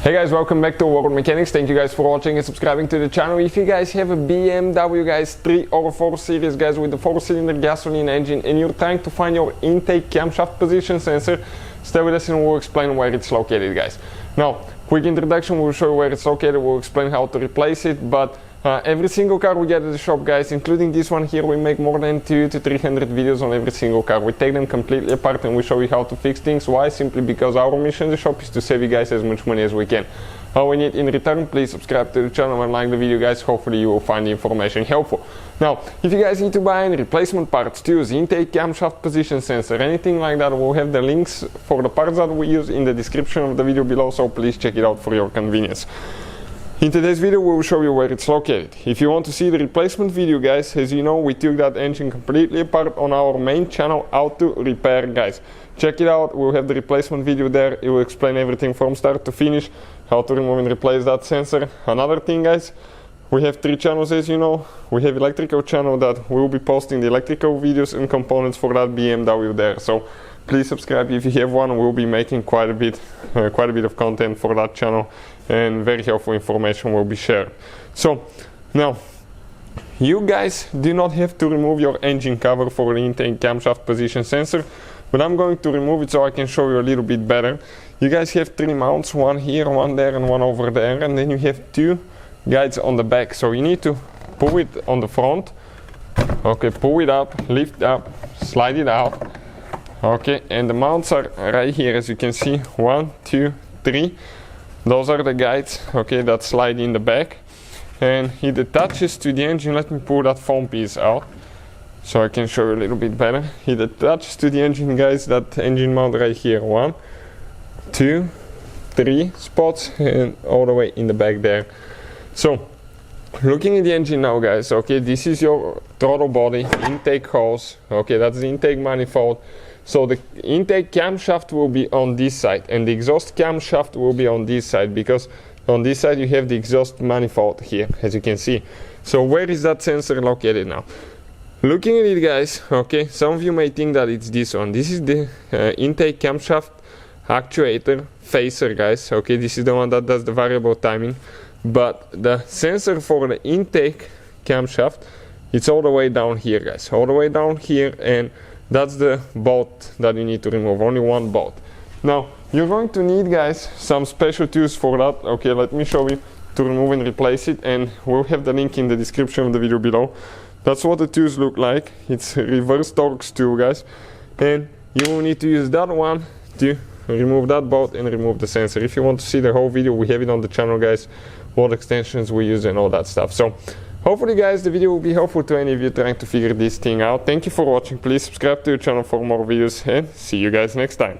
Hey guys, welcome back to World Mechanics. Thank you guys for watching and subscribing to the channel. If you guys have a BMW guys 3 or 4 series guys with a 4-cylinder gasoline engine and you're trying to find your intake camshaft position sensor, stay with us and we'll explain where it's located, guys. Now, quick introduction, we'll show you where it's located, we'll explain how to replace it, but every single car we get at the shop, guys, including this one here, we make more than 200 to 300 videos on every single car. We take them completely apart and we show you how to fix things. Why? Simply because our mission in the shop is to save you guys as much money as we can. All we need in return, please subscribe to the channel and like the video, guys. Hopefully you will find the information helpful. Now, if you guys need to buy any replacement parts, tools, intake, camshaft position sensor, anything like that, we'll have the links for the parts that we use in the description of the video below, so please check it out for your convenience. In today's video we will show you where it's located. If you want to see the replacement video, guys, as you know, we took that engine completely apart on our main channel, how to repair, guys. Check it out, we'll have the replacement video there. It will explain everything from start to finish, how to remove and replace that sensor. Another thing, guys, we have 3 channels, as you know. We have electrical channel that we will be posting the electrical videos and components for that BMW there. So please subscribe if you have one. We'll be making quite a bit of content for that channel, and very helpful information will be shared. So now, you guys do not have to remove your engine cover for the intake camshaft position sensor, but I'm going to remove it so I can show you a little bit better. You guys have 3 mounts, one here, one there, and one over there, and then you have 2 guides on the back. So you need to pull it on the front. Okay, pull it up, lift up, slide it out. Okay, and the mounts are right here, as you can see, 1, 2, 3. Those are the guides, okay, that slide in the back, and it attaches to the engine. Let me pull that foam piece out so I can show you a little bit better. It attaches to the engine, guys, that engine mount right here, 1, 2, 3 spots, and all the way in the back there. So looking at the engine now, guys, okay, this is your throttle body, intake hose, okay, that's the intake manifold. So the intake camshaft will be on this side and the exhaust camshaft will be on this side, because on this side you have the exhaust manifold here, as you can see. So where is that sensor located now? Looking at it, guys, okay, some of you may think that it's this one. This is the intake camshaft actuator phaser, guys, okay, this is the one that does the variable timing, but the sensor for the intake camshaft, it's all the way down here, guys, all the way down here, and that's the bolt that you need to remove, only one bolt. Now, you're going to need, guys, some special tools for that. Okay, let me show you to remove and replace it, and we'll have the link in the description of the video below. That's what the tools look like. It's a reverse Torx tool, guys, and you will need to use that one to remove that bolt and remove the sensor. If you want to see the whole video, we have it on the channel, guys, what extensions we use and all that stuff. So hopefully, guys, the video will be helpful to any of you trying to figure this thing out. Thank you for watching. Please subscribe to the channel for more videos, and see you guys next time.